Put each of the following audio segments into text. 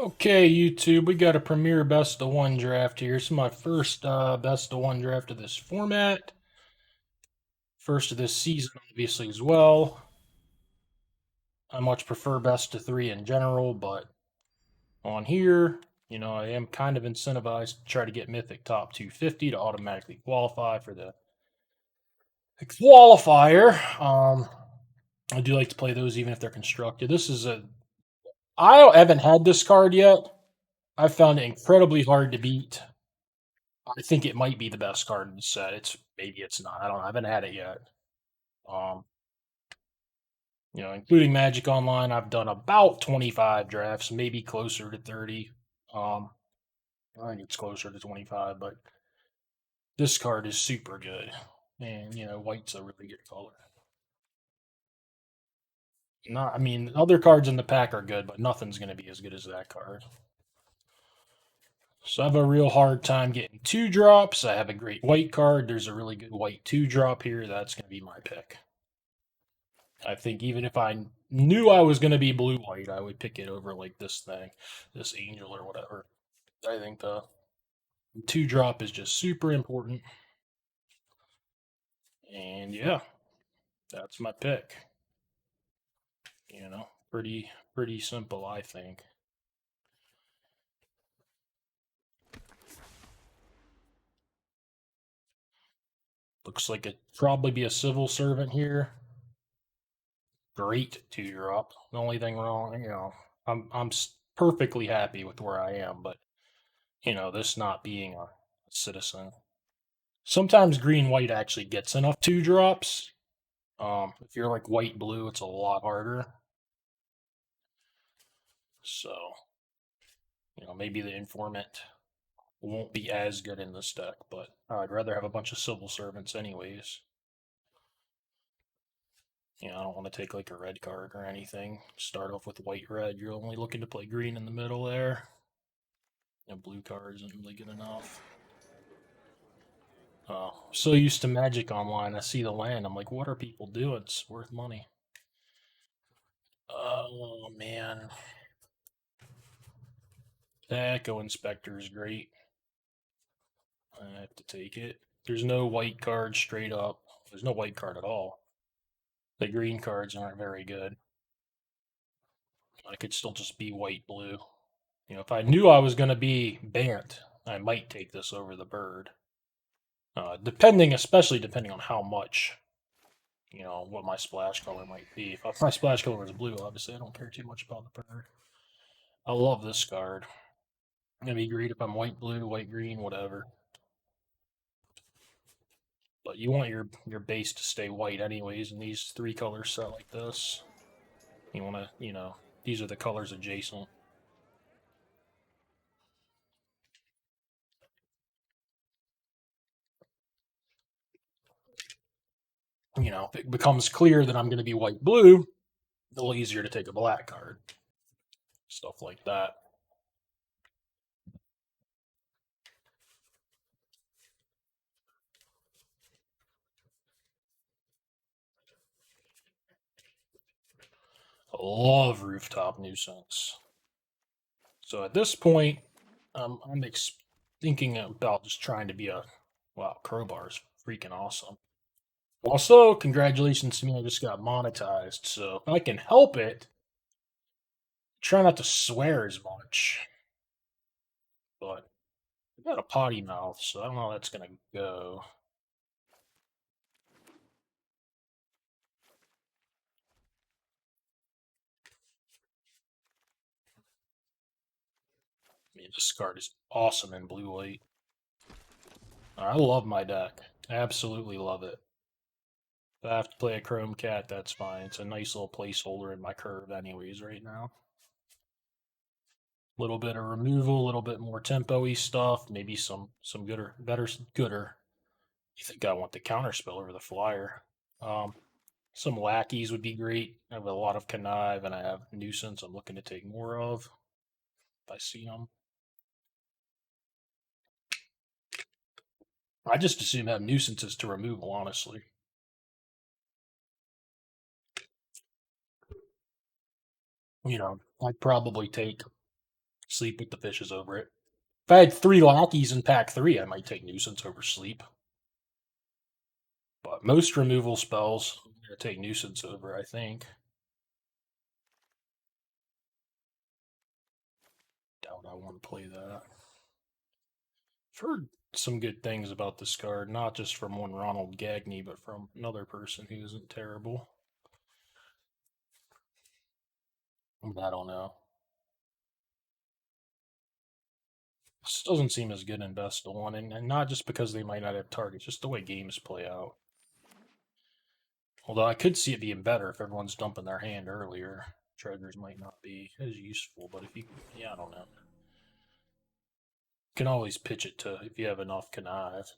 Okay, YouTube, we got a premiere best of one draft here. This is my first best of one draft of this format. First of this season, obviously, as well. I much prefer best of three in general, but on here, I am kind of incentivized to try to get Mythic top 250 to automatically qualify for the qualifier. I do like to play those even if they're constructed. I haven't had this card yet. I found it incredibly hard to beat. I think it might be the best card in the set. Maybe it's not. I don't know. I haven't had it yet. Um, including Magic Online, I've done about 25 drafts, maybe closer to 30. I think it's closer to 25, but this card is super good. And, white's a really good color. I mean, other cards in the pack are good, but nothing's going to be as good as that card. So I have a real hard time getting 2-drops. I have a great white card. There's a really good white 2-drop here. That's going to be my pick. I think even if I knew I was going to be blue-white, I would pick it over like this thing, this angel or whatever. I think the 2-drop is just super important. And yeah, that's my pick. Pretty simple, I think. Looks like it'd probably be a civil servant here. Great 2-drop. The only thing wrong, I'm perfectly happy with where I am, but this not being a citizen. Sometimes green white actually gets enough 2-drops. If you're like white blue, it's a lot harder. So, maybe the informant won't be as good in this deck, but I'd rather have a bunch of civil servants anyways. I don't want to take like a red card or anything. Start off with white red. You're only looking to play green in the middle there. Blue card isn't really good enough. So used to Magic Online, I see the land. I'm like, what are people doing? It's worth money. Oh man. The Echo Inspector is great. I have to take it. There's no white card straight up. There's no white card at all. The green cards aren't very good. I could still just be white blue. If I knew I was going to be Bant, I might take this over the bird. Especially depending on how much, what my splash color might be. If my splash color is blue, obviously I don't care too much about the bird. I love this card. It'd be great if I'm white blue, white green, whatever. But you want your base to stay white anyways in these 3-color set like this. You want to, these are the colors adjacent. If it becomes clear that I'm going to be white blue, a little easier to take a black card. Stuff like that. I love Rooftop Nuisance. So at this point, I'm thinking about just trying to be wow, Crowbar's freaking awesome. Also, congratulations to me, I just got monetized. So if I can help it, try not to swear as much. But I got a potty mouth, so I don't know how that's gonna go. I mean, this card is awesome in blue-white. I love my deck. Absolutely love it. If I have to play a Chrome Cat, that's fine. It's a nice little placeholder in my curve anyways right now. A little bit of removal, a little bit more tempo-y stuff, maybe some gooder. You think I want the counterspell over the flyer. Some lackeys would be great. I have a lot of connive and I have nuisance I'm looking to take more of if I see them. I just assume have nuisances to removal, honestly. I'd probably take Sleep with the fishes over it. If I had 3 lackeys in pack 3, I might take Nuisance over Sleep. But most removal spells, I'm going to take Nuisance over, I think. Doubt I want to play that. I've heard some good things about this card, not just from one Ronald Gagney, but from another person who isn't terrible. I don't know. This doesn't seem as good in best of one, and not just because they might not have targets, just the way games play out. Although I could see it being better if everyone's dumping their hand earlier. Treasures might not be as useful, but if you, yeah, I don't know. You can always pitch it to if you have enough connive.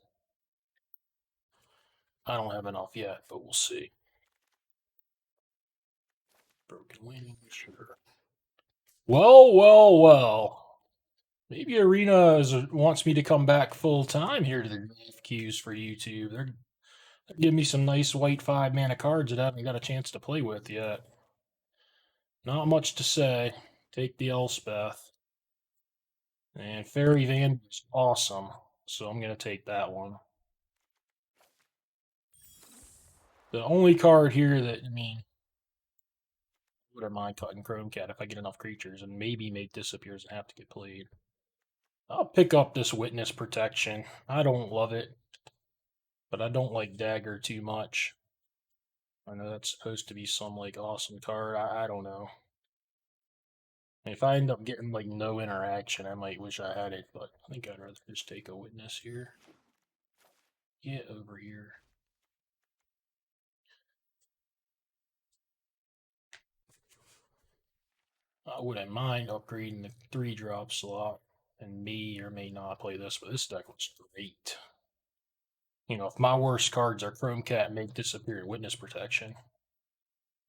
I don't have enough yet, but we'll see. Broken wings, sure. Well. Maybe Arena wants me to come back full time here to the draft queues for YouTube. They're giving me some nice white 5-mana cards that I haven't got a chance to play with yet. Not much to say. Take the Elspeth. And Fairy Van is awesome, so I'm going to take that one. The only card here that, I mean, wouldn't mind cutting Chrome Cat if I get enough creatures, and maybe make disappears and have to get played. I'll pick up this Witness Protection. I don't love it, but I don't like Dagger too much. I know that's supposed to be some like awesome card. I don't know. If I end up getting like no interaction, I might wish I had it, but I think I'd rather just take a Witness here. Get over here. I wouldn't mind upgrading the 3-drop slot and may or may not play this, but this deck looks great. You know, if my worst cards are Chrome Cat and make disappear Witness Protection,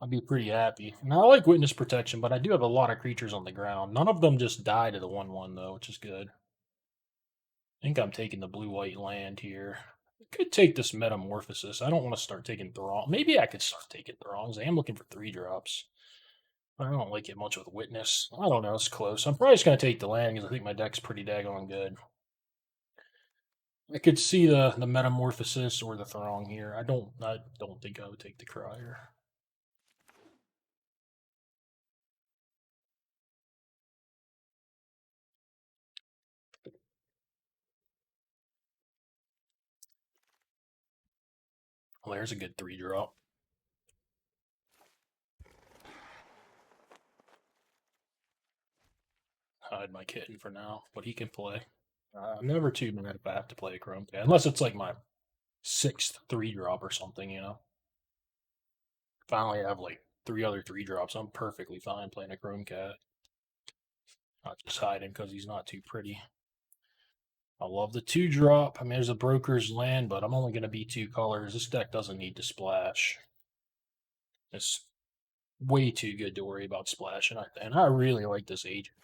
I'd be pretty happy. And I like Witness Protection, but I do have a lot of creatures on the ground. None of them just die to the 1/1 though, which is good. I think I'm taking the blue-white land here. I could take this Metamorphosis. I don't want to start taking Throng. Maybe I could start taking Throngs. I am looking for 3-drops. I don't like it much with Witness. I don't know. It's close. I'm probably just going to take the land because I think my deck's pretty daggone good. I could see the Metamorphosis or the Throng here. I don't think I would take the Crier. Well, there's a good 3-drop. Hide my kitten for now, but he can play. I'm never too mad if I have to play a Chrome Cat, unless it's like my 6th 3-drop or something, you know. If I only have like 3 other 3-drops, I'm perfectly fine playing a Chrome Cat. Not just hiding because he's not too pretty. I love the 2-drop. I mean, there's a Broker's Land, but I'm only going to be 2 colors. This deck doesn't need to splash. It's way too good to worry about splashing, and I really like this agent.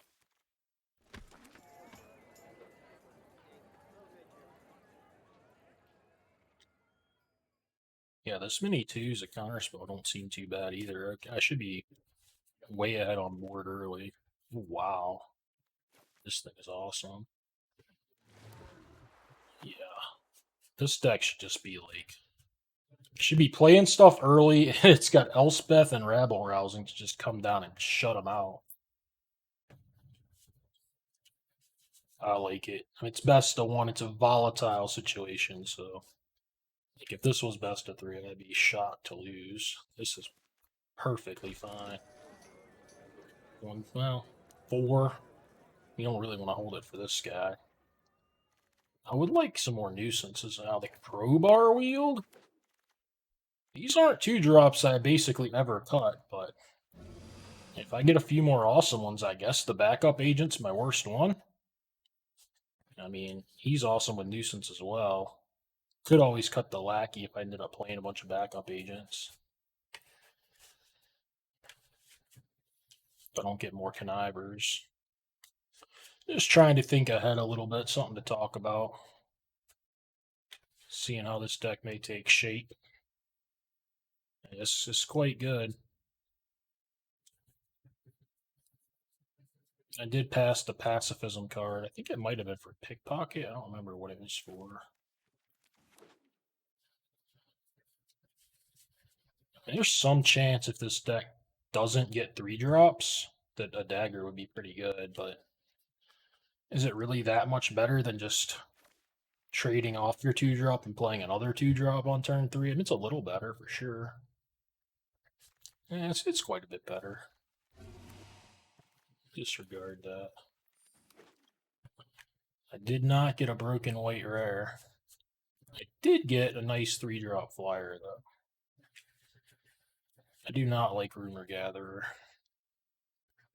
Yeah, this many 2s at counterspell don't seem too bad either. I should be way ahead on board early. Wow. This thing is awesome. Yeah. This deck should just be like, should be playing stuff early. It's got Elspeth and Rabble Rousing to just come down and shut them out. I like it. It's best of one. It's a volatile situation, so like if this was best of 3, I'd be shocked to lose. This is perfectly fine. Well, 4. You don't really want to hold it for this guy. I would like some more nuisances now. The Crowbar Wield? These aren't 2-drops I basically never cut, but if I get a few more awesome ones, I guess the backup agent's my worst one. I mean, he's awesome with nuisance as well. Could always cut the lackey if I ended up playing a bunch of backup agents. If I don't get more connivers. Just trying to think ahead a little bit, something to talk about. Seeing how this deck may take shape. This is quite good. I did pass the pacifism card. I think it might have been for pickpocket. I don't remember what it was for. There's some chance if this deck doesn't get 3-drops that a dagger would be pretty good, but is it really that much better than just trading off your 2-drop and playing another 2-drop on turn 3? I mean, it's a little better for sure. Yeah, it's quite a bit better. Disregard that. I did not get a broken white rare. I did get a nice 3-drop flyer, though. I do not like Rumor Gatherer.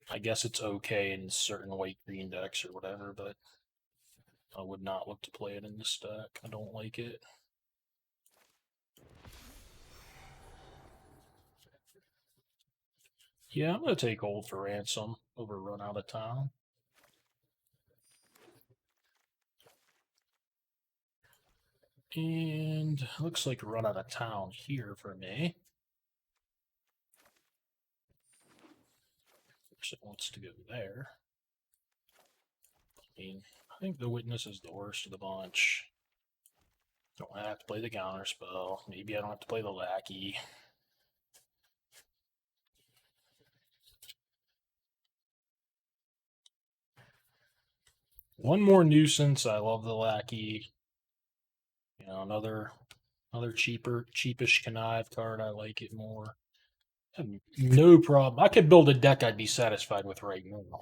I guess it's okay in certain white green decks or whatever, but I would not look to play it in this deck. I don't like it. Yeah, I'm going to take Hold for Ransom over Run Out of Town. And looks like Run Out of Town here for me. It wants to go there. I mean, I think the Witness is the worst of the bunch. Don't have to play the counter spell. Maybe I don't have to play the Lackey. One more nuisance. I love the Lackey. You know, another cheapish connive card. I like it more. I have no problem. I could build a deck I'd be satisfied with right now.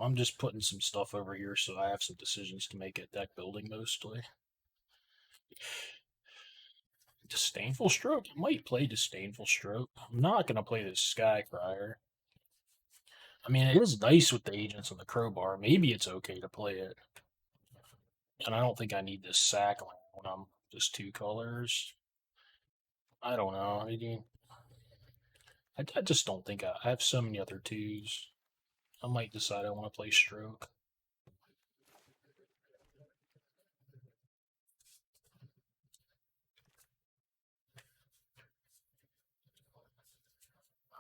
I'm just putting some stuff over here so I have some decisions to make at deck building mostly. Disdainful Stroke? I might play Disdainful Stroke. I'm not going to play this Skycrier. I mean, it is nice with the agents and the crowbar. Maybe it's okay to play it. And I don't think I need this sack when I'm just 2 colors. I don't know. I just don't think I have so many other 2s. I might decide I want to play Stroke.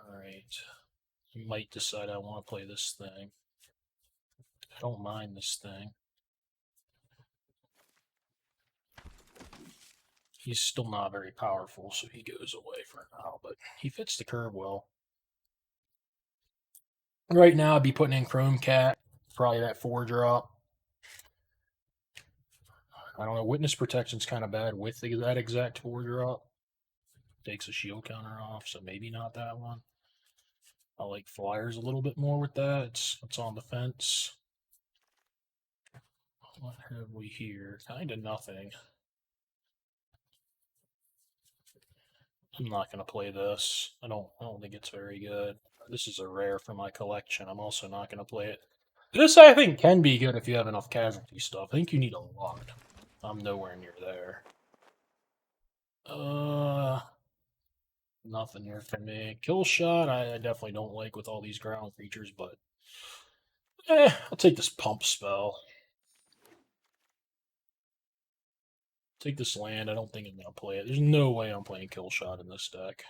Alright. I might decide I want to play this thing. I don't mind this thing. He's still not very powerful, so he goes away for now, but he fits the curve well. Right now, I'd be putting in Chrome Cat, probably that 4-drop. I don't know, Witness Protection's kind of bad with that exact 4-drop. Takes a shield counter off, so maybe not that one. I like Flyers a little bit more with that. It's on the fence. What have we here? Kind of nothing. I'm not going to play this. I don't think it's very good. This is a rare for my collection. I'm also not going to play it. This, I think, can be good if you have enough casualty stuff. I think you need a lot. I'm nowhere near there. Nothing here for me. Kill Shot, I definitely don't like with all these ground creatures, but I'll take this Pump spell. Take this land. I don't think I'm going to play it. There's no way I'm playing Kill Shot in this deck.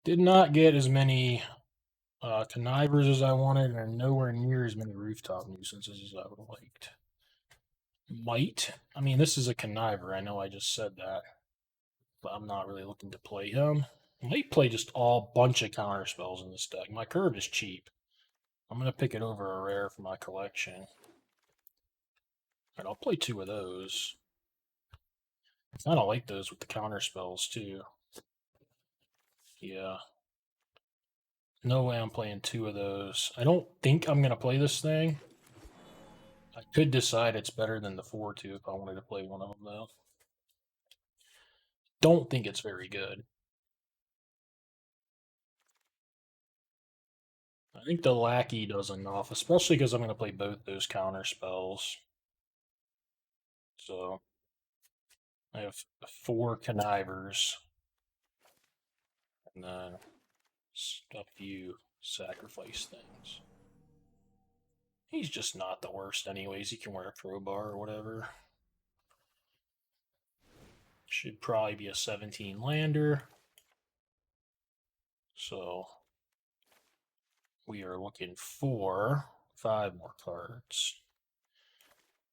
Did not get as many connivers as I wanted, and nowhere near as many rooftop nuisances as I would have liked. Might. I mean, this is a conniver. I know I just said that, but I'm not really looking to play him. I might play just all bunch of counter spells in this deck. My curve is cheap. I'm going to pick it over a rare for my collection. And I'll play 2 of those. I kind of like those with the counter spells, too. Yeah. No way I'm playing 2 of those. I don't think I'm going to play this thing. I could decide it's better than the 4-2 if I wanted to play one of them, though. Don't think it's very good. I think the Lackey does enough, especially because I'm going to play both those counter spells. So I have 4 connivers, and then a few sacrifice things. He's just not the worst anyways. He can wear a crowbar or whatever. Should probably be a 17 lander. So we are looking for 5 more cards.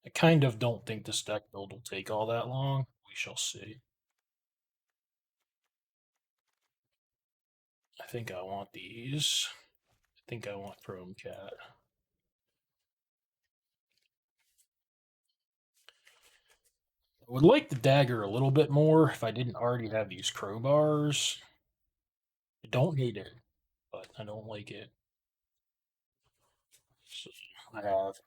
I kind of don't think this deck build will take all that long. We shall see. I think I want these. I think I want Chrome Cat. I would like the dagger a little bit more if I didn't already have these crowbars. I don't hate it, but I don't like it. So I have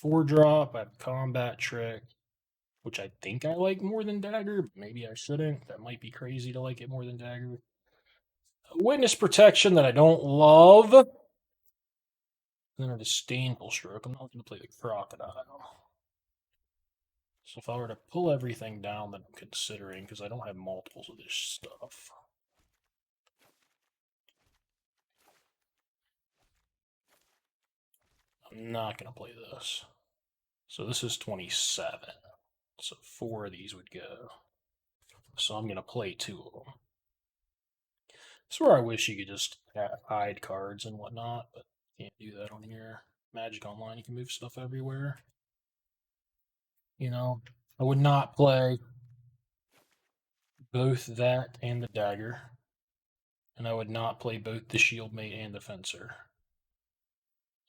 4-drop, I have Combat Trick, which I think I like more than Dagger, but maybe I shouldn't. That might be crazy to like it more than Dagger. Witness Protection that I don't love. And then a Disdainful Stroke. I'm not going to play the Crocodile. So if I were to pull everything down that I'm considering, because I don't have multiples of this stuff. I'm not going to play this. So this is 27. So 4 of these would go. So I'm going to play 2 of them. It's where I wish you could just hide cards and whatnot, but can't do that on here. Magic Online, you can move stuff everywhere. You know, I would not play both that and the dagger, and I would not play both the shield mate and the fencer.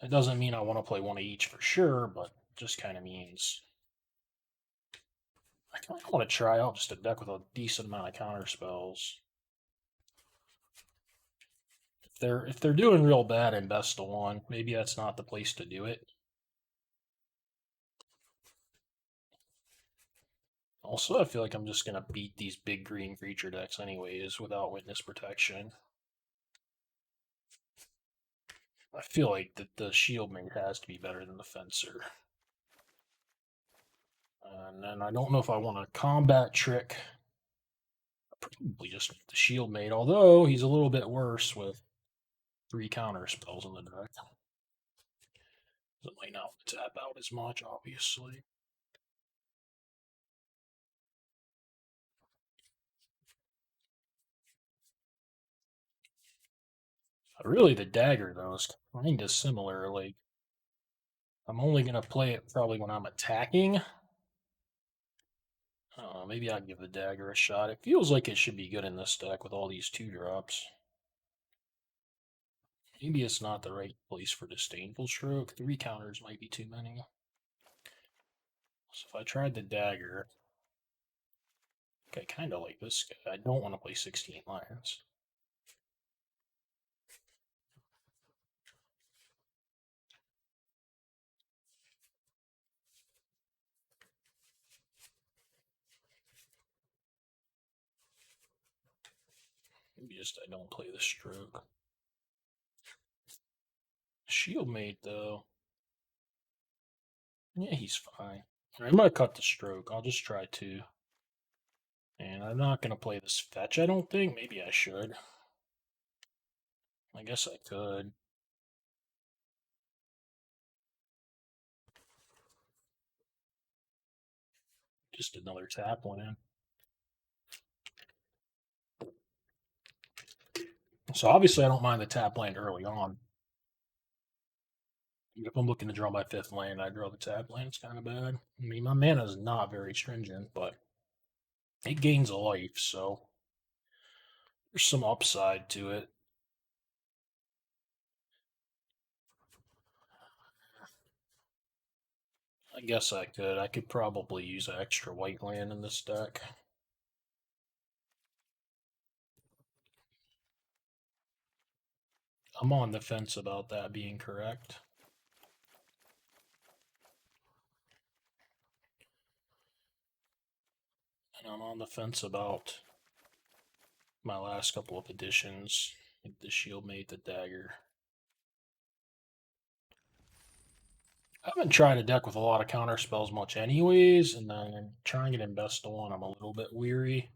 It doesn't mean I want to play one of each for sure, but just kind of means I kind of want to try out just a deck with a decent amount of counter spells. If they're doing real bad in best of one, maybe that's not the place to do it. Also, I feel like I'm just gonna beat these big green creature decks anyways without Witness Protection. I feel like the Shield Mate has to be better than the Fencer. And then I don't know if I want a Combat Trick. Probably just the Shield Mate, although he's a little bit worse with 3 counter spells in the deck. So it might not tap out as much, obviously. Really, the dagger, though, is kind of similar. Like, I'm only going to play it probably when I'm attacking. Maybe I'd give the dagger a shot. It feels like it should be good in this deck with all these 2-drops. Maybe it's not the right place for Disdainful Stroke. 3 counters might be too many. So if I tried the dagger, I kind of like this guy. I don't want to play 16 lions. Maybe just I don't play the stroke. Shield Mate, though. Yeah, he's fine. I'm going to cut the stroke. I'll just try 2. And I'm not going to play this fetch, I don't think. Maybe I should. I guess I could. Just another tap land. So obviously I don't mind the tap land early on. If I'm looking to draw my 5th land, I draw the tap land. It's kind of bad. I mean, my mana is not very stringent, but it gains a life, so there's some upside to it. I guess I could. I could probably use an extra white land in this deck. I'm on the fence about that being correct. And I'm on the fence about my last couple of editions, like the Shield Mate, the Dagger. I haven't tried a deck with a lot of counter spells much anyways, and then trying it in best of one, I'm a little bit weary.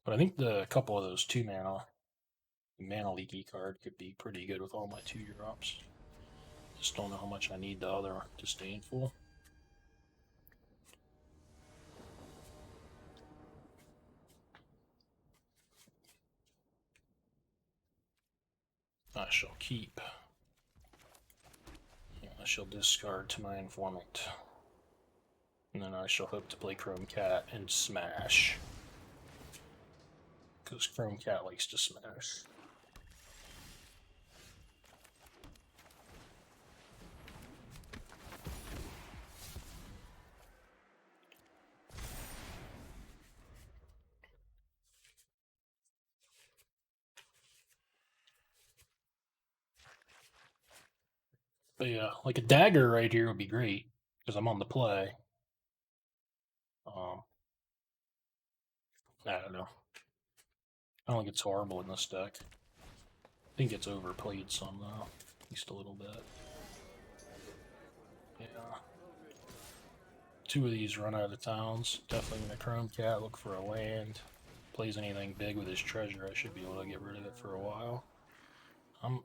But I think the couple of those 2 mana leaky card could be pretty good with all my 2-drops. Just don't know how much I need the other Disdainful. I shall keep. I shall discard to my informant. And then I shall hope to play Chrome Cat and smash. Because Chrome Cat likes to smash. But yeah, like a dagger right here would be great. Because I'm on the play. I don't know. I don't think it's horrible in this deck. I think it's overplayed some though. At least a little bit. Yeah. 2 of these run out of towns. Definitely gonna Chrome Cat, look for a land. Plays anything big with his treasure, I should be able to get rid of it for a while.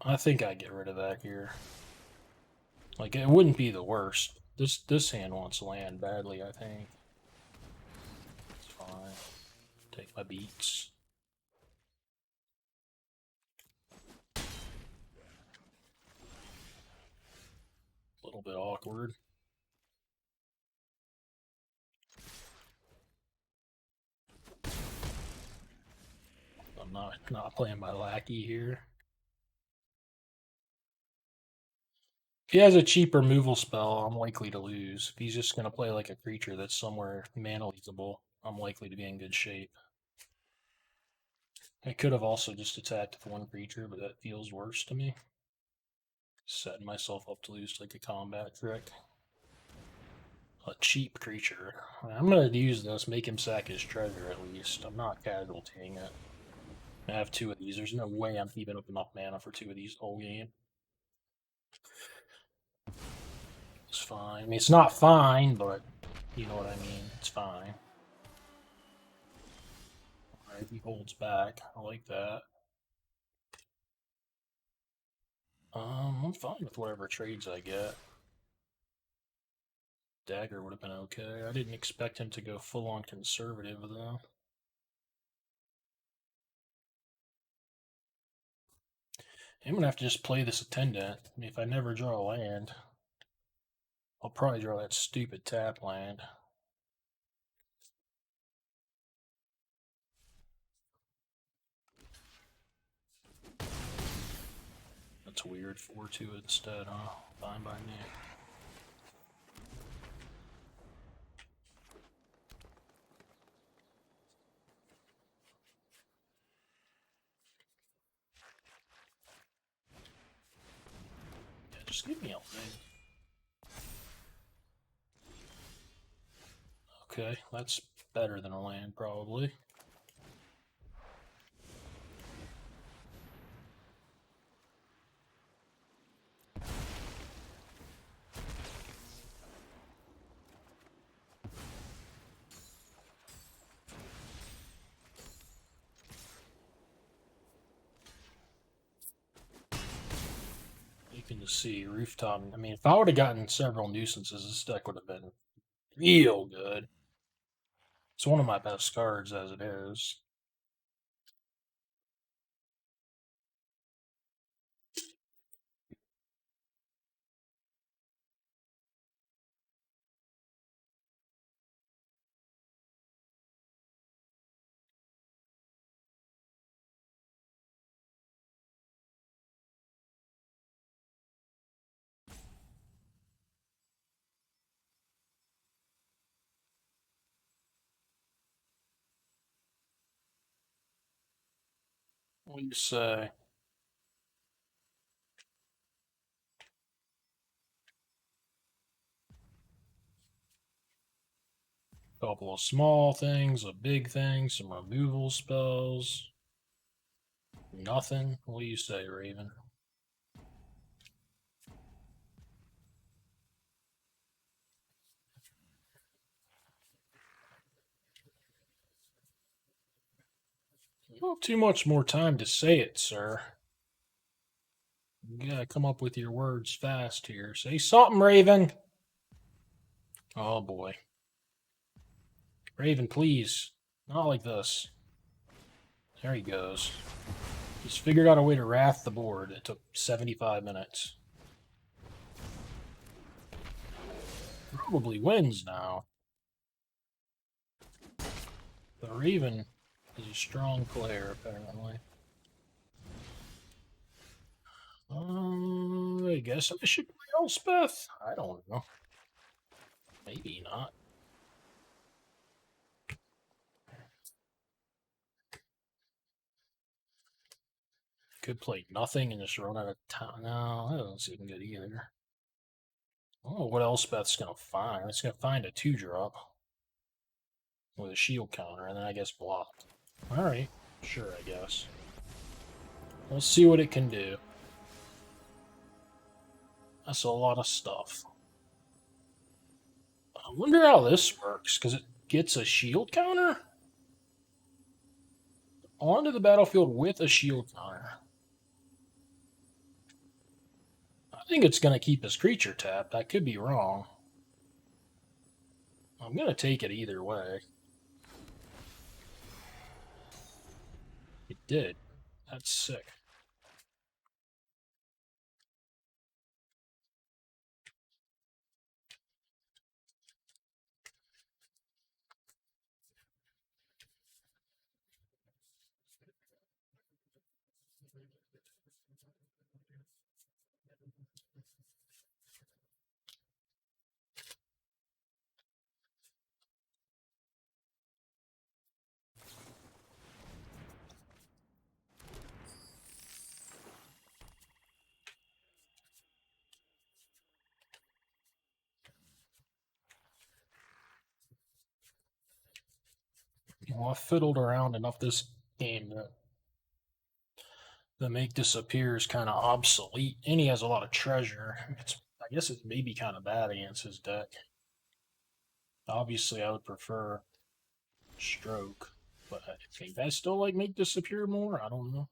I think I get rid of that here. Like, it wouldn't be the worst. This hand wants land badly, I think. It's fine. Take my beats. A little bit awkward. I'm not playing my lackey here. If he has a cheap removal spell, I'm likely to lose. If he's just going to play like a creature that's somewhere mana-leakable, I'm likely to be in good shape. I could have also just attacked with 1 creature, but that feels worse to me. Setting myself up to lose like a combat trick. A cheap creature. I'm going to use this, make him sack his treasure at least. I'm not casualtying it. I have 2 of these. There's no way I'm keeping up enough mana for 2 of these whole game. It's fine. I mean, it's not fine, but you know what I mean. It's fine. Alright, he holds back. I like that. I'm fine with whatever trades I get. Dagger would have been okay. I didn't expect him to go full-on conservative, though. I'm gonna have to just play this attendant. I mean, if I never draw a land, I'll probably draw that stupid tap land. That's weird. 4-2 instead, huh? Fine by me. Yeah, just give me a land. Okay, that's better than a land, probably. You can just see rooftop. I mean, if I would have gotten several nuisances, this deck would have been real good. It's one of my best cards as it is. What do you say? A couple of small things, a big thing, some removal spells. Nothing. What do you say, Raven? Well, too much more time to say it, sir. You gotta come up with your words fast here. Say something, Raven. Oh boy. Raven, please. Not like this. There he goes. He's figured out a way to wrath the board. It took 75 minutes. Probably wins now. The Raven is a strong player, apparently. I guess I should play Elspeth. I don't know. Maybe not. Could play nothing and just run out of time. No, that doesn't seem good either. I don't know what Elspeth's going to find. It's going to find a 2-drop with a shield counter, and then I guess blocked. Alright, sure, I guess. Let's see what it can do. That's a lot of stuff. I wonder how this works, because it gets a shield counter? Onto the battlefield with a shield counter. I think it's going to keep his creature tapped. I could be wrong. I'm going to take it either way. It did. That's sick. Well, I fiddled around enough this game that the make disappear is kind of obsolete, and he has a lot of treasure. I guess it may be kind of bad against his deck. Obviously, I would prefer stroke, but I think I still like make disappear more. I don't know.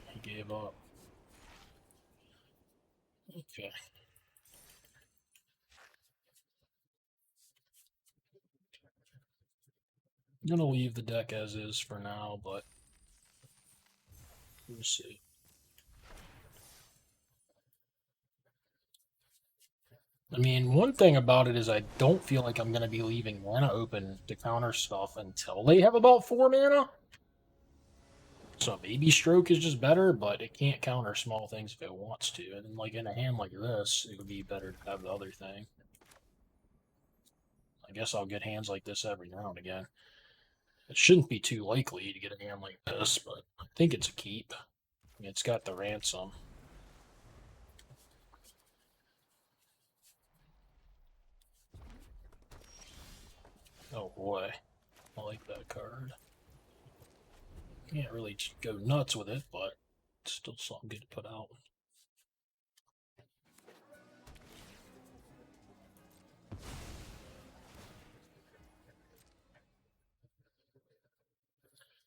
He gave up. Okay. I'm gonna leave the deck as is for now, but we'll see. I mean, one thing about it is I don't feel like I'm going to be leaving mana open to counter stuff until they have about 4 mana. So maybe Stroke is just better, but it can't counter small things if it wants to. And like in a hand like this, it would be better to have the other thing. I guess I'll get hands like this every now and again. It shouldn't be too likely to get a hand like this, but I think it's a keep. I mean, it's got the ransom. Oh boy, I like that card. Can't really go nuts with it, but it's still something good to put out.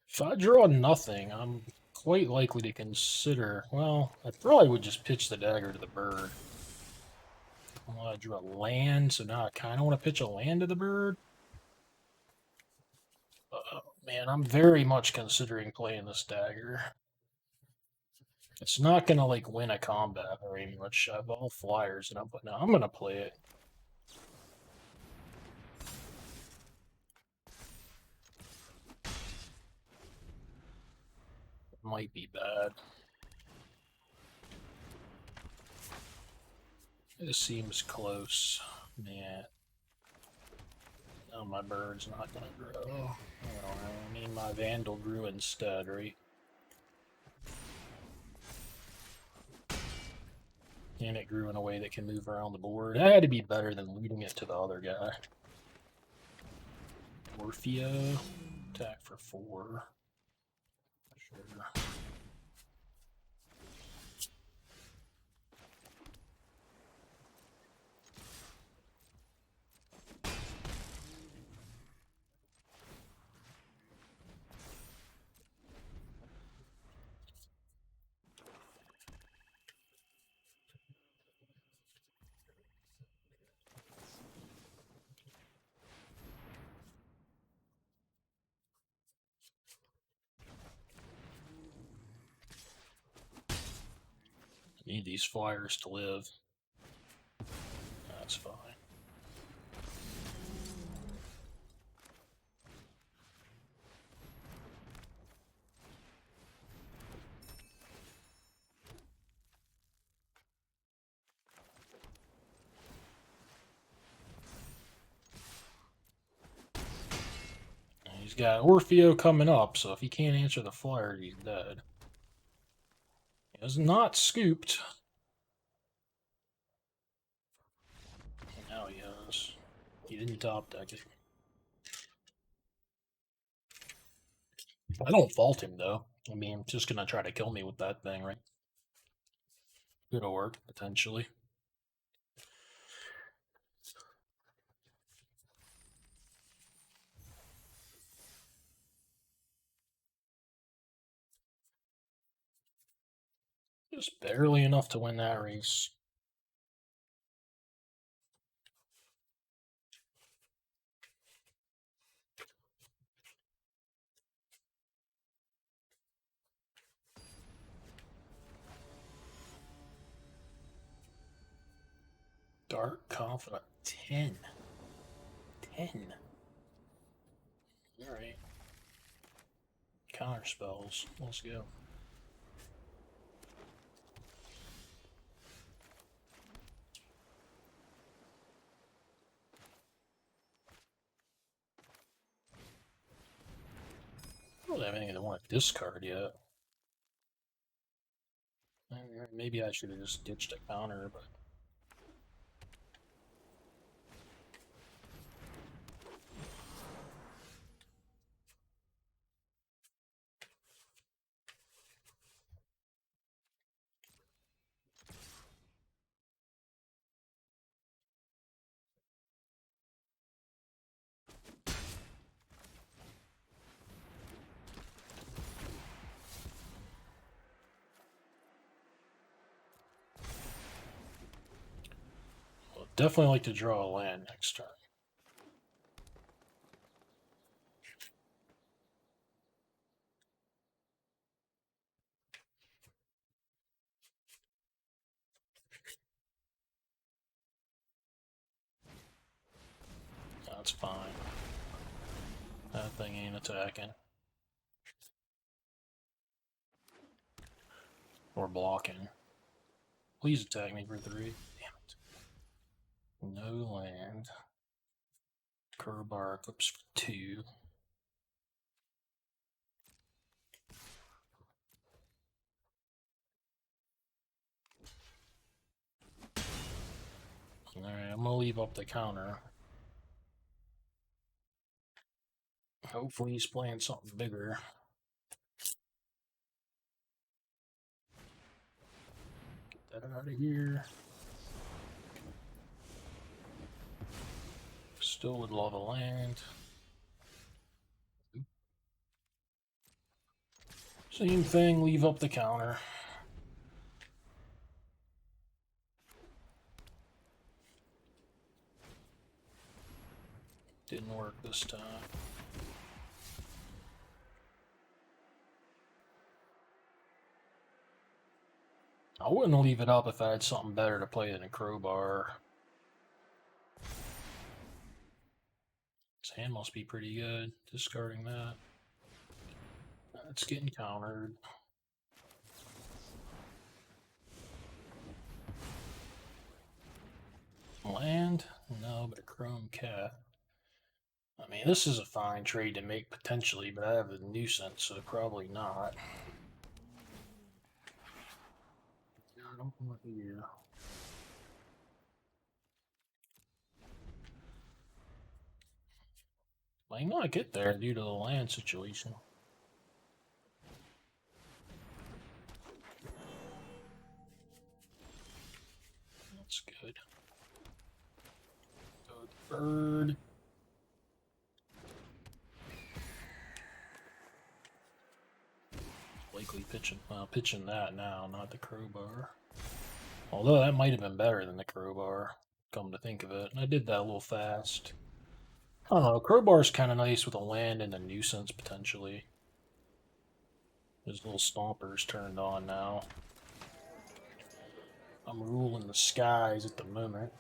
If I draw nothing, I'm quite likely to consider, well, I probably would just pitch the dagger to the bird. Well, I drew a land, so now I kind of want to pitch a land to the bird. Man, I'm very much considering playing this dagger. It's not going to, like, win a combat very much. I have all flyers, and I'm going to play it. It might be bad. This seems close. Man. Oh, my bird's not going to grow. I don't know. I mean, my Vandal grew instead, right? And it grew in a way that can move around the board. That had to be better than leading it to the other guy. Orphea. Attack for 4. Sure. Need these flyers to live. That's fine. He's got Orfeo coming up, so if he can't answer the flyer, he's dead. He has not scooped. Now he has. He didn't top deck it. I don't fault him, though. I mean, I'm just gonna try to kill me with that thing, right? It'll work, potentially. Just barely enough to win that race. Dark Confidant 10. 10. Alright. Counter spells. Let's go. I don't have anything I want to discard yet. Maybe I should have just ditched a counter, but. Definitely like to draw a land next turn. That's fine. That thing ain't attacking. Or blocking. Please attack me for 3. Damn it. No land. Crowbar Eclipse for 2. Alright, I'm gonna leave up the counter. Hopefully he's playing something bigger. Get that out of here. Still would love a land. Same thing, leave up the counter. Didn't work this time. I wouldn't leave it up if I had something better to play than a crowbar. His hand must be pretty good, discarding that. It's getting countered. Land? No, but a chrome cat. I mean, this is a fine trade to make potentially, but I have a nuisance, so probably not. I don't want you. Might not get there due to the land situation. That's good. Go with the bird. Likely pitching that now, not the crowbar. Although that might have been better than the crowbar, come to think of it. I did that a little fast. I don't know, crowbar's kind of nice with a land and a nuisance, potentially. His little stomper's turned on now. I'm ruling the skies at the moment.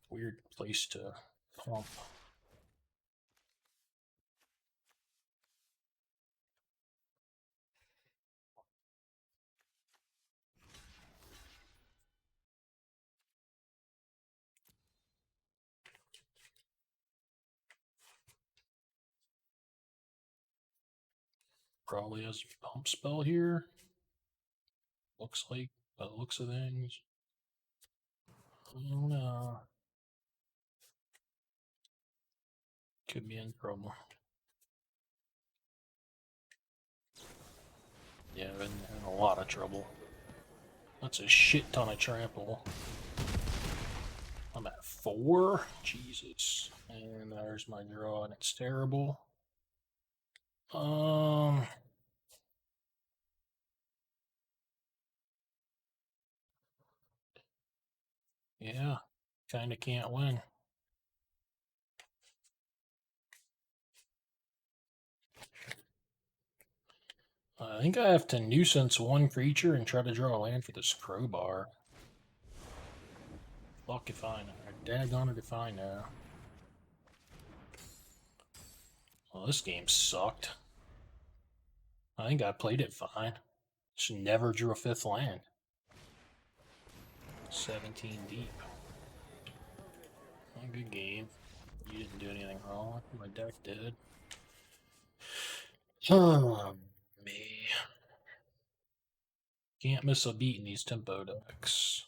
Weird place to pump. Probably has a pump spell here. Looks like, by the looks of things. I don't know. Could be in trouble. Yeah, in a lot of trouble. That's a shit ton of trample. I'm at 4. Jesus. And there's my draw, and it's terrible. Yeah, kinda can't win. I think I have to nuisance one creature and try to draw a land for this crowbar. Fuck if I know. Daggone it if I know. Well, this game sucked. I think I played it fine. Just never drew a 5th land. 17 deep. A good game. You didn't do anything wrong. My deck did. Oh, me. Can't miss a beat in these tempo decks.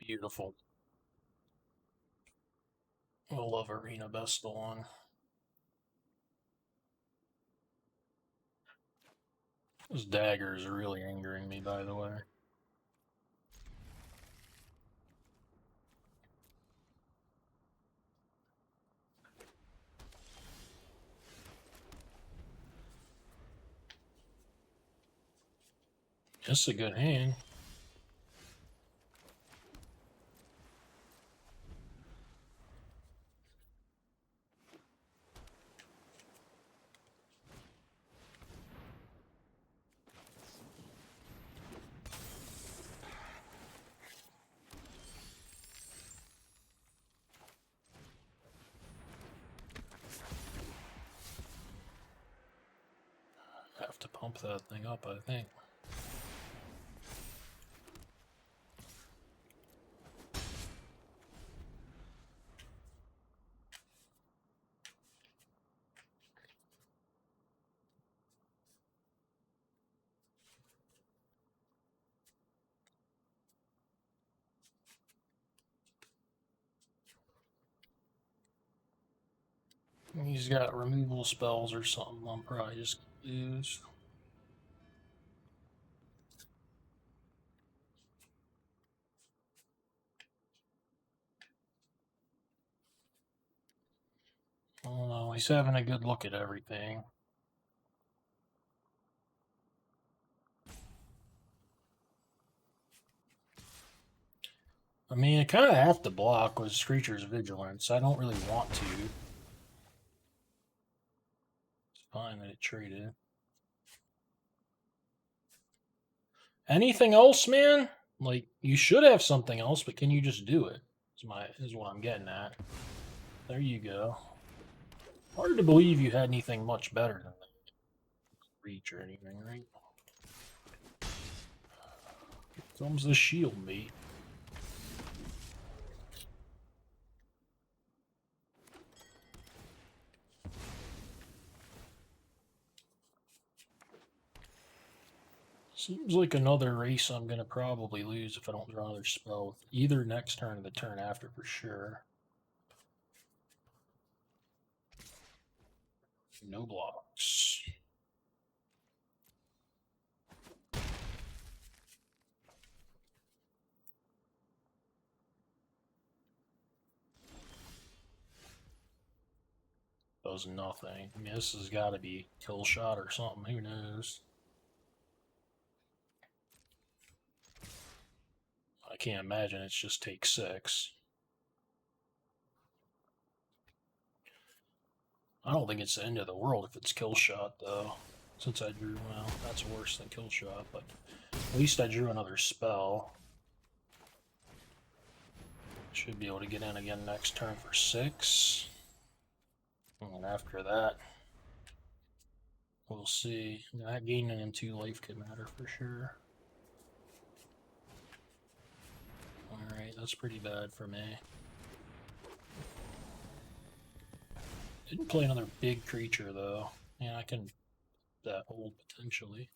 Beautiful. I love Arena best of one. This dagger is really angering me, by the way. It's a good hand. Have to pump that thing up, I think. He's got removal spells or something. I'm probably just gonna lose. I don't know. He's having a good look at everything. I mean, I kind of have to block with Screecher's Vigilance. I don't really want to. It's fine that it traded. Anything else, man? Like, you should have something else, but can you just do it? Is what I'm getting at. There you go. Hard to believe you had anything much better than that. Reach or anything, right? Here comes the shield, mate. Seems like another race I'm going to probably lose if I don't draw another spell. Either next turn or the turn after for sure. No blocks. does nothing. I mean, this has got to be kill shot or something. Who knows? I can't imagine it's just take 6. I don't think it's the end of the world if it's kill shot, though. Since I drew, well, that's worse than kill shot, but at least I drew another spell. Should be able to get in again next turn for 6. And after that, we'll see. That gaining in 2 life could matter for sure. Alright, that's pretty bad for me. Didn't play another big creature though. Yeah, I can that hold potentially.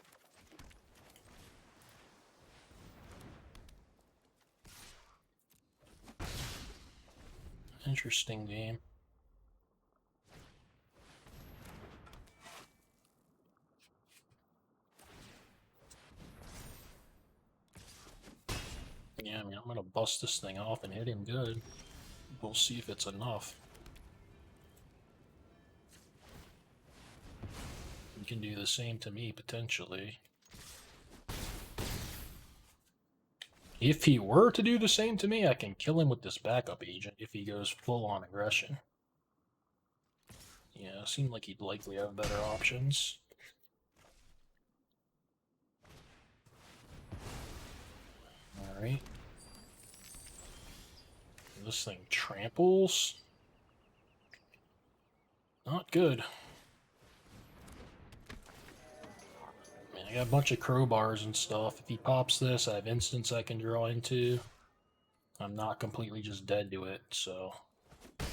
Interesting game. Yeah, I mean, I'm gonna bust this thing off and hit him good. We'll see if it's enough. He can do the same to me, potentially. If he were to do the same to me, I can kill him with this backup agent if he goes full-on aggression. Yeah, seemed like he'd likely have better options. Alright. This thing tramples. Not good. I got a bunch of crowbars and stuff. If he pops this, I have instants I can draw into. I'm not completely just dead to it, so I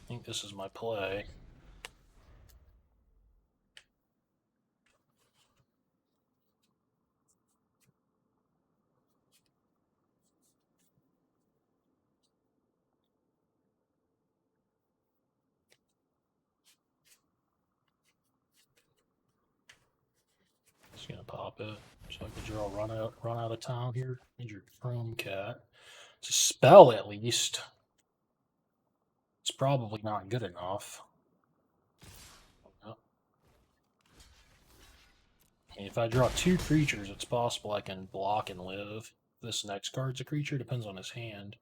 think this is my play. Just gonna pop it so I can draw run out of town here. Injured Chrome Cat. It's a spell at least. It's probably not good enough. If I draw 2 creatures, it's possible I can block and live. This next card's a creature, depends on his hand.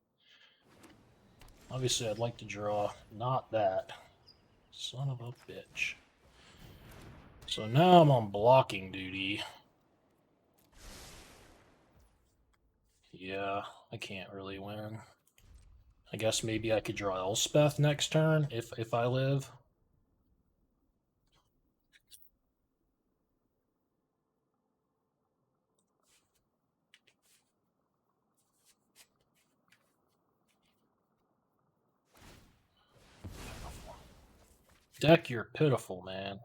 Obviously, I'd like to draw not that. Son of a bitch. So now I'm on blocking duty. Yeah, I can't really win. I guess maybe I could draw Elspeth next turn if I live. Deck, you're pitiful, man.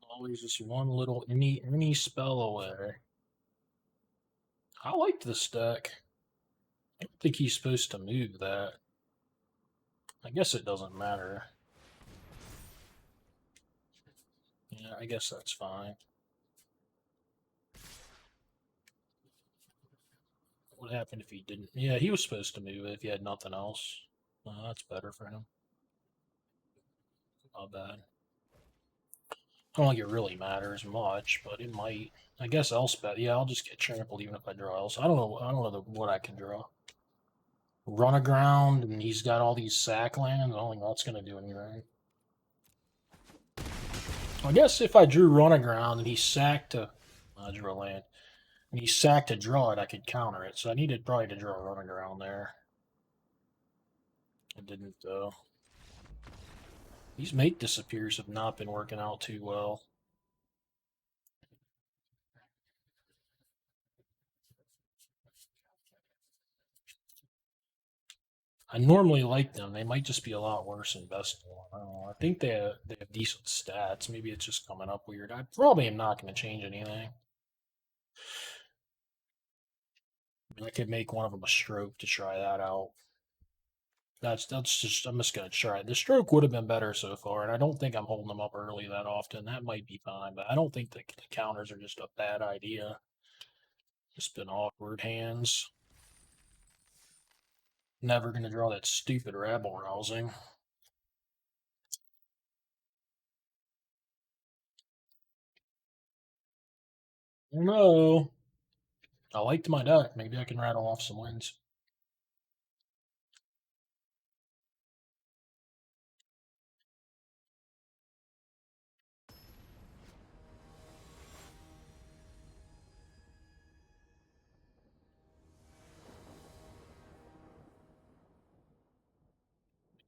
Always just one little any spell away. I liked this deck. I don't think he's supposed to move that. I guess it doesn't matter. Yeah, I guess that's fine. What happened if he didn't? Yeah, he was supposed to move it if he had nothing else. That's better for him. Not bad. I don't think it really matters much, but it might. I guess Elspeth. Yeah, I'll just get trampled even if I draw Elspeth. I don't know. I don't know what I can draw. Run aground, and he's got all these sack lands. I don't think that's gonna do anything. I guess if I drew run aground and he sacked to, I drew a land, and he sacked to draw it, I could counter it. So I needed probably to draw a run aground there. I didn't though. These mate disappears have not been working out too well. I normally like them. They might just be a lot worse in best one. I don't know. I think they have decent stats. Maybe it's just coming up weird. I probably am not going to change anything. I could make one of them a stroke to try that out. That's just I'm just gonna try it. The stroke would have been better so far, and I don't think I'm holding them up early that often. That might be fine, but I don't think the counters are just a bad idea. Just been awkward hands. Never gonna draw that stupid rabble rousing. No. I liked my deck. Maybe I can rattle off some wins.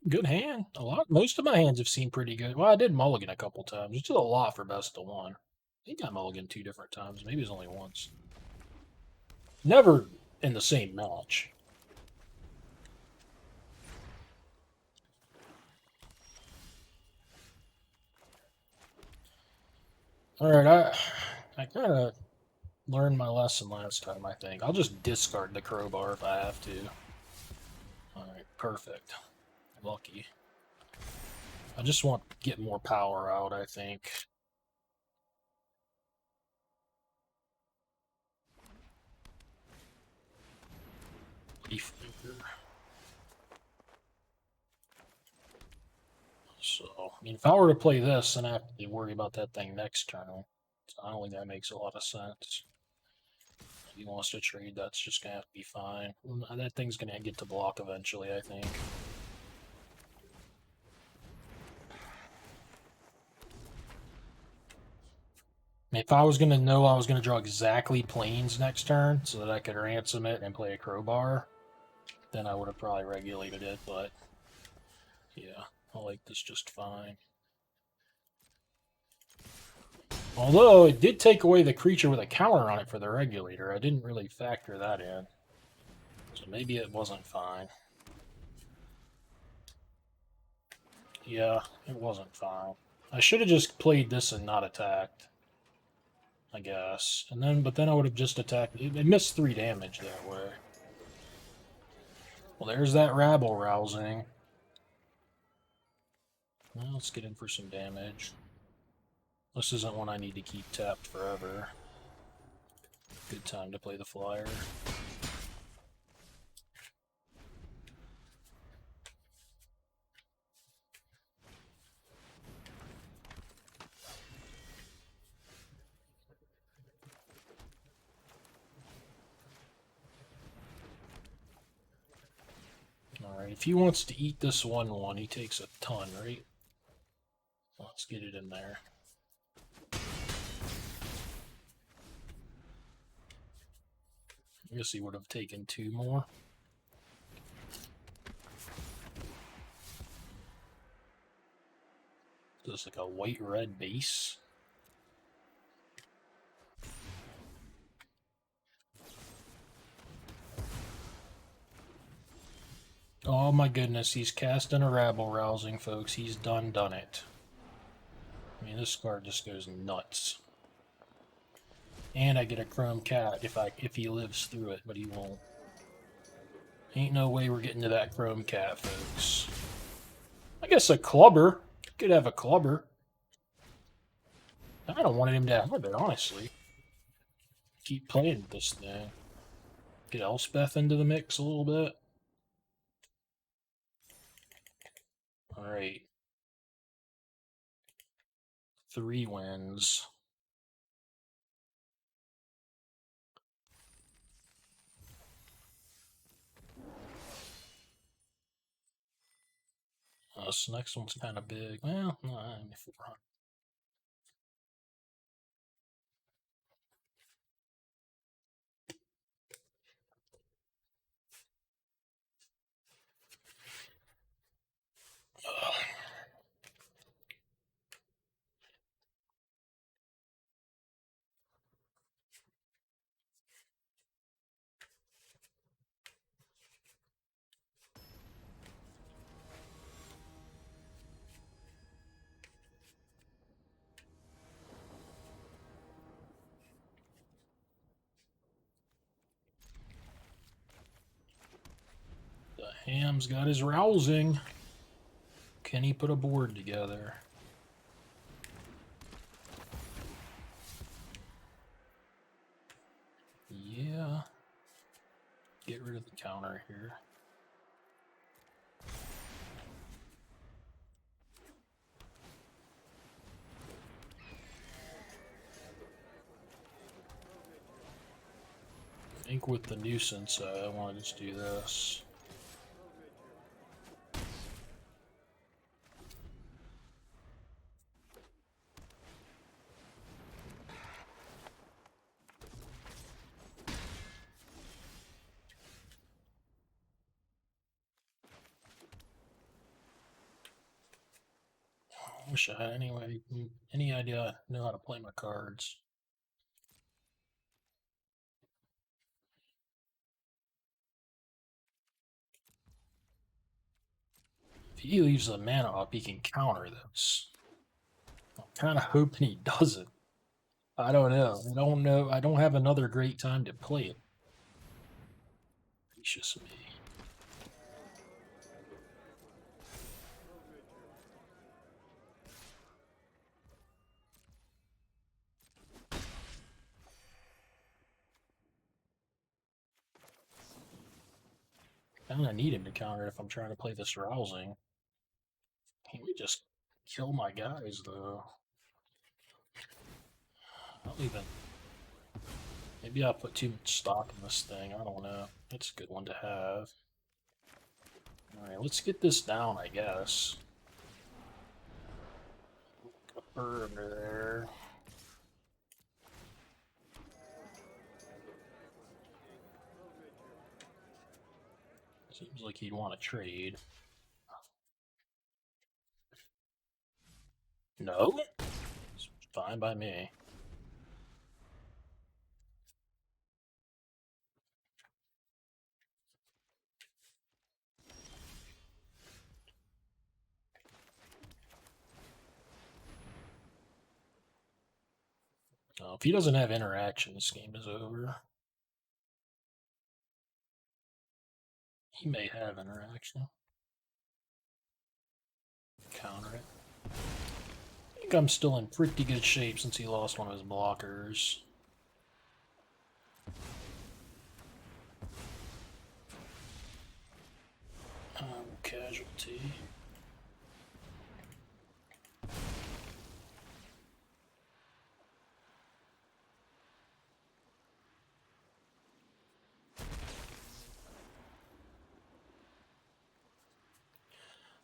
Good hand. Most of my hands have seemed pretty good. Well, I did mulligan a couple times. It's just a lot for best of one. I think I mulliganed 2 different times. Maybe it's only once. Never in the same match. All right, I kind of learned my lesson last time. I think I'll just discard the crowbar if I have to. All right, perfect. Lucky. I just want to get more power out. I think. Leaf Maker. So, I mean, if I were to play this, then I have to worry about that thing next turn. So I don't think that makes a lot of sense. If he wants to trade, that's just going to have to be fine. That thing's going to get to block eventually, I think. If I was going to know I was going to draw exactly planes next turn so that I could ransom it and play a crowbar, then I would have probably regulated it, but yeah, I like this just fine. Although it did take away the creature with a counter on it for the regulator. I didn't really factor that in. So maybe it wasn't fine. Yeah, it wasn't fine. I should have just played this and not attacked, I guess. But then I would have just attacked. It missed 3 damage that way. Well, there's that rabble rousing. Well, let's get in for some damage. This isn't one I need to keep tapped forever. Good time to play the flyer. Alright, if he wants to eat this 1/1, he takes a ton, right? Let's get it in there. I guess he would have taken 2 more. Just like a white-red base. Oh my goodness, he's casting a rabble rousing, folks. He's done it. I mean, this card just goes nuts. And I get a chrome cat if he lives through it, but he won't. Ain't no way we're getting to that chrome cat, folks. I guess a clubber. Could have a clubber. I don't want him to have it, honestly. Keep playing with this thing. Get Elspeth into the mix a little bit. Alright. 3 wins. This next one's kind of big. Well, no, 400. The Ham's got his rousing. Can he put a board together? Yeah. Get rid of the counter here. think with the nuisance, I want to just do this. I wish I had any idea I know how to play my cards. If he leaves the mana up, he can counter this. I'm kind of hoping he doesn't. I don't know. I don't know. I don't have another great time to play it. Gracious me. I kind of need him to counter if I'm trying to play this Rousing. Can't we just kill my guys, though? I'll even... Maybe I'll put too much stock in this thing. I don't know. It's a good one to have. Alright, let's get this down, I guess. A bird under there. Seems like he'd want to trade. No? It's fine by me. If he doesn't have interaction, this game is over. He may have interaction. Counter it. I think I'm still in pretty good shape since he lost one of his blockers. Casualty.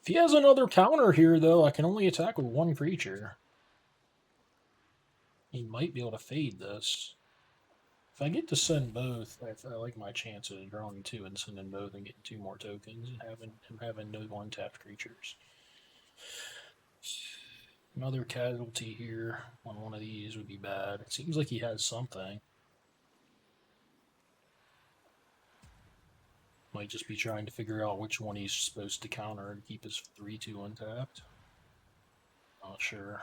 If he has another counter here, though, I can only attack with one creature. He might be able to fade this. If I get to send both, I like my chances of drawing two and sending both and getting two more tokens and having no one-tapped creatures. Another casualty here on one of these would be bad. It seems like he has something. Might just be trying to figure out which one he's supposed to counter and keep his 3-2 untapped. Not sure.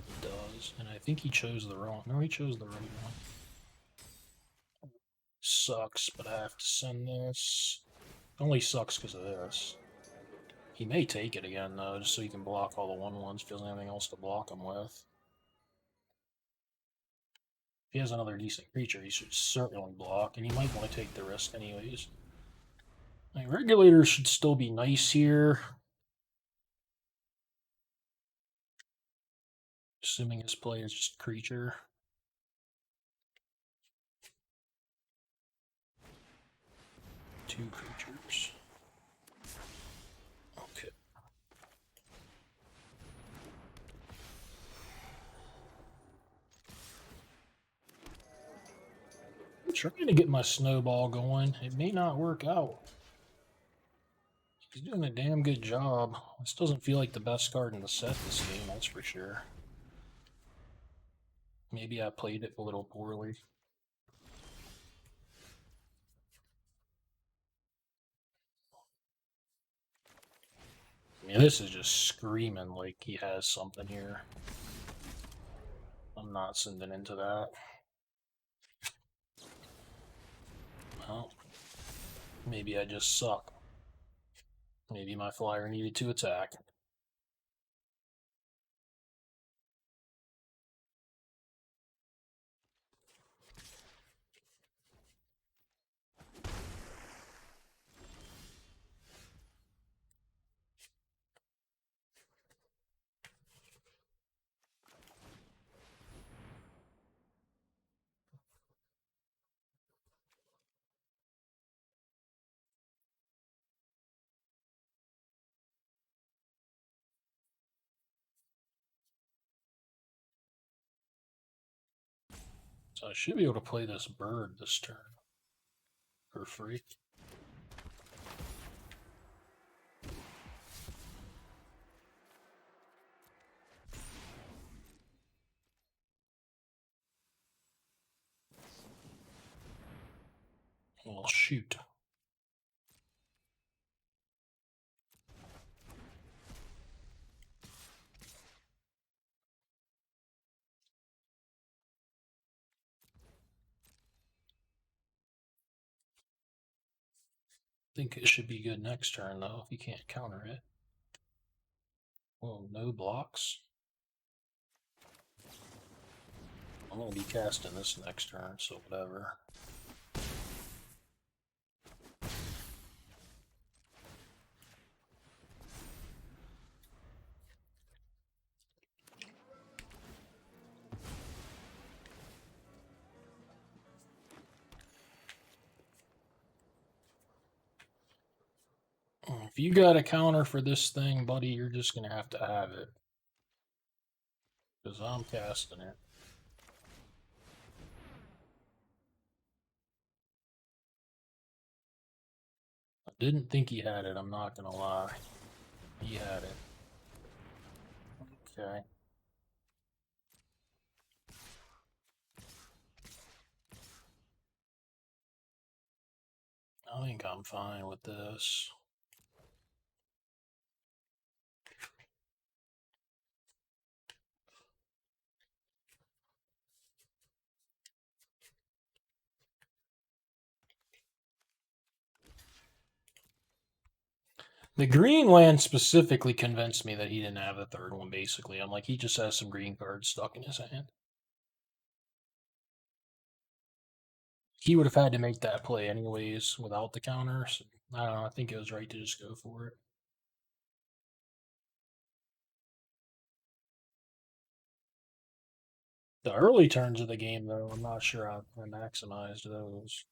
He does, and I think he chose the wrong... No, he chose the right one. Sucks, but I have to send this. Only sucks because of this. He may take it again, though, just so he can block all the 1/1s if he doesn't have anything else to block him with. If he has another decent creature, he should certainly block, and he might want to take the risk anyways. My regulators should still be nice here. Assuming his play is just creature. Two creatures. Okay. I'm trying to get my snowball going. It may not work out. He's doing a damn good job. This doesn't feel like the best card in the set this game, that's for sure. Maybe I played it a little poorly. I mean, this is just screaming like he has something here. I'm not sending into that. Well, maybe I just suck. Maybe my flyer needed to attack. So I should be able to play this bird this turn for free. Well, shoot. I think it should be good next turn, though, if you can't counter it. Well, no blocks. I'm going to be casting this next turn, so whatever. If you got a counter for this thing, buddy, you're just going to have it. Because I'm casting it. I didn't think he had it, I'm not going to lie. He had it. Okay. I think I'm fine with this. The green land specifically convinced me that he didn't have the third one, basically. I'm like, he just has some green cards stuck in his hand. He would have had to make that play anyways without the counter. So, I don't know, I think it was right to just go for it. The early turns of the game, though, I'm not sure I maximized those.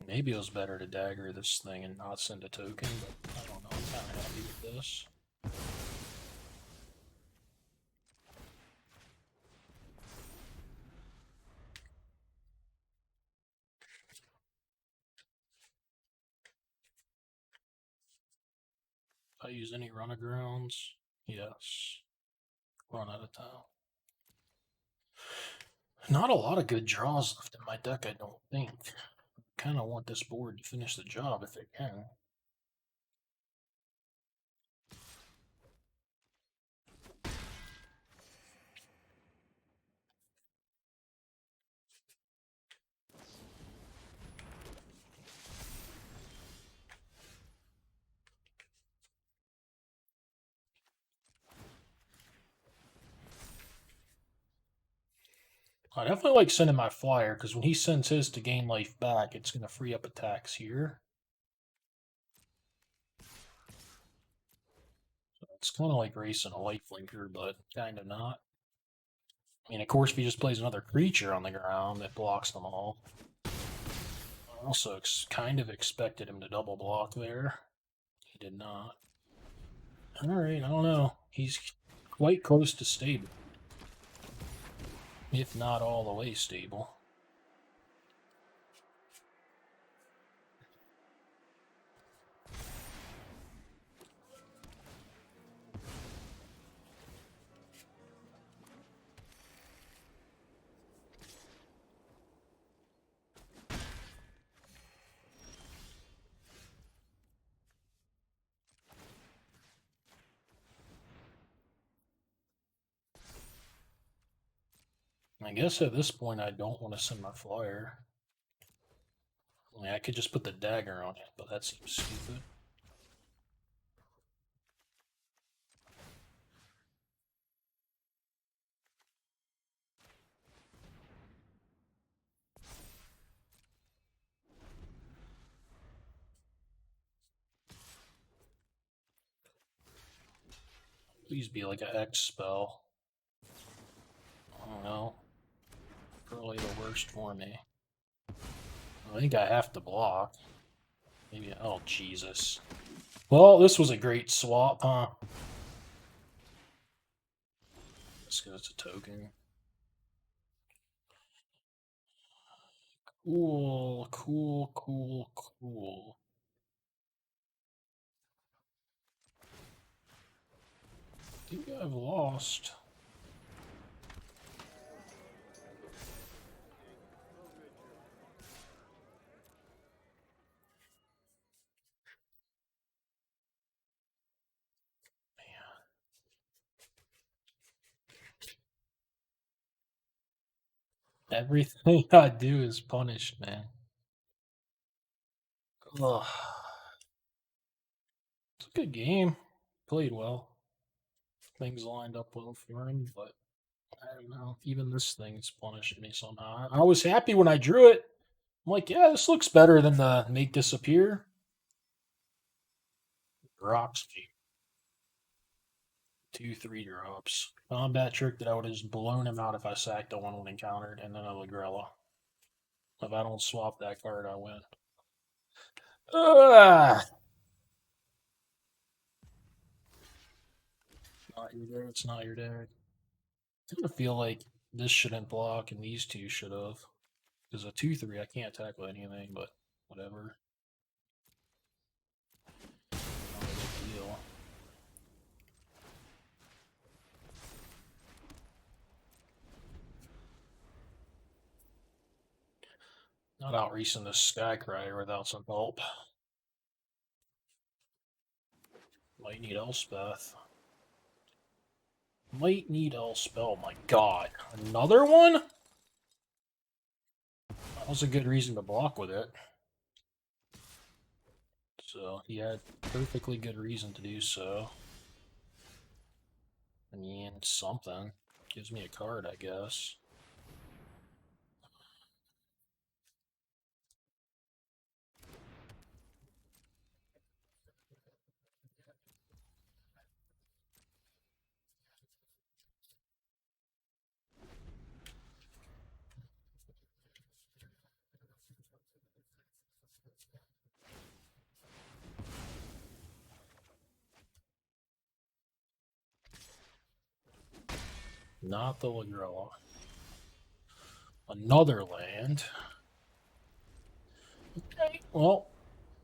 Maybe it was better to dagger this thing and not send a token, but I don't know. I'm kind of happy with this. If I use any runagrounds, yes. Run out of town. Not a lot of good draws left in my deck, I don't think. Kind of want this board to finish the job if it can. I definitely like sending my flyer, because when he sends his to gain life back, it's going to free up attacks here. So it's kind of like racing a life linker, but kind of not. I mean, of course, if he just plays another creature on the ground, it blocks them all. I also kind of expected him to double block there. He did not. Alright, I don't know. He's quite close to stable. If not all the way stable. I guess at this point I don't want to send my flyer. I mean, I could just put the dagger on it, but that seems stupid. Please be like an X spell. I don't know. Probably the worst for me. I think I have to block. Maybe. Oh, Jesus. Well, this was a great swap, huh? Just because it's a token. Cool, cool, cool, cool. I think I've lost. Everything I do is punished, man. Ugh. It's a good game. Played well. Things lined up well for him, but I don't know. Even this thing's punished me somehow. I was happy when I drew it. I'm like, yeah, this looks better than the make disappear. Rocks me. 2/3 drops. Combat trick that I would have just blown him out if I sacked the one when encountered, and then a Lagrella. If I don't swap that card, I win. Ugh. Not your day. It's not your day. I kind of feel like this shouldn't block, and these two should have. Because a 2/3, I can't tackle anything, but whatever. Not a big deal. Not out racing this Skycrier without some help. Might need Elspeth. Might need Elspeth. Oh my god. Another one? That was a good reason to block with it. So he had perfectly good reason to do so. I mean, something. Gives me a card, I guess. Not the Lagrella. Another land. Okay, well,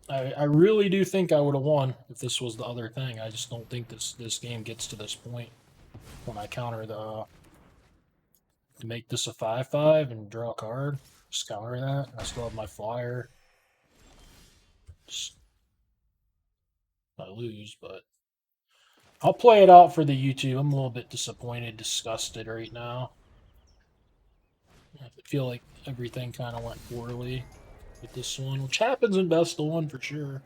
I really do think I would have won if this was the other thing. I just don't think this game gets to this point when I counter the to make this a 5/5 and draw a card. Just counter that. I still have my flyer. Just, I lose, but I'll play it out for the YouTube. I'm a little bit disappointed, disgusted right now. I feel like everything kind of went poorly with this one, which happens in best of one for sure.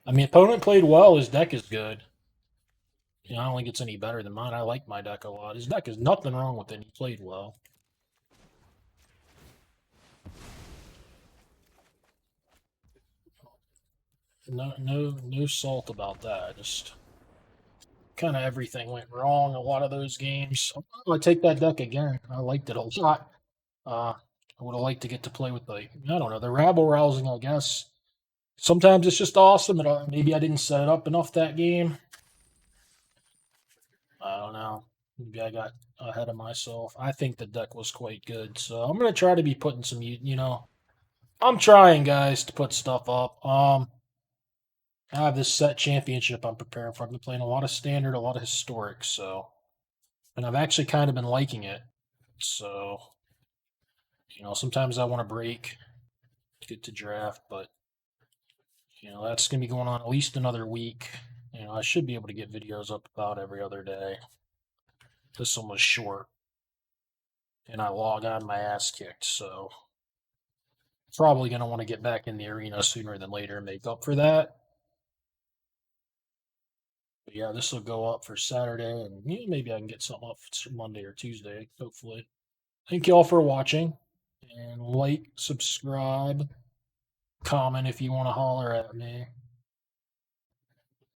I mean, opponent played well. His deck is good. You know, I don't think it's any better than mine. I like my deck a lot. His deck is nothing wrong with it. He played well. No salt about that. Just kind of everything went wrong. A lot of those games. I take that deck again. I liked it a lot. I would have liked to get to play with the, I don't know, the rabble rousing. I guess sometimes it's just awesome, and maybe I didn't set it up enough that game. I don't know. Maybe I got ahead of myself. I think the deck was quite good, so I'm gonna try to be putting some. I'm trying, guys, to put stuff up. I have this set championship I'm preparing for. I've been playing a lot of standard, a lot of historic, so, and I've actually kind of been liking it. So, sometimes I want to break, get to draft, but that's gonna be going on at least another week. I should be able to get videos up about every other day. This one was short, and I log on my ass kicked, so probably gonna want to get back in the arena sooner than later and make up for that. But yeah, this will go up for Saturday, and maybe I can get something up for Monday or Tuesday, hopefully. Thank you all for watching, and like, subscribe, comment if you want to holler at me.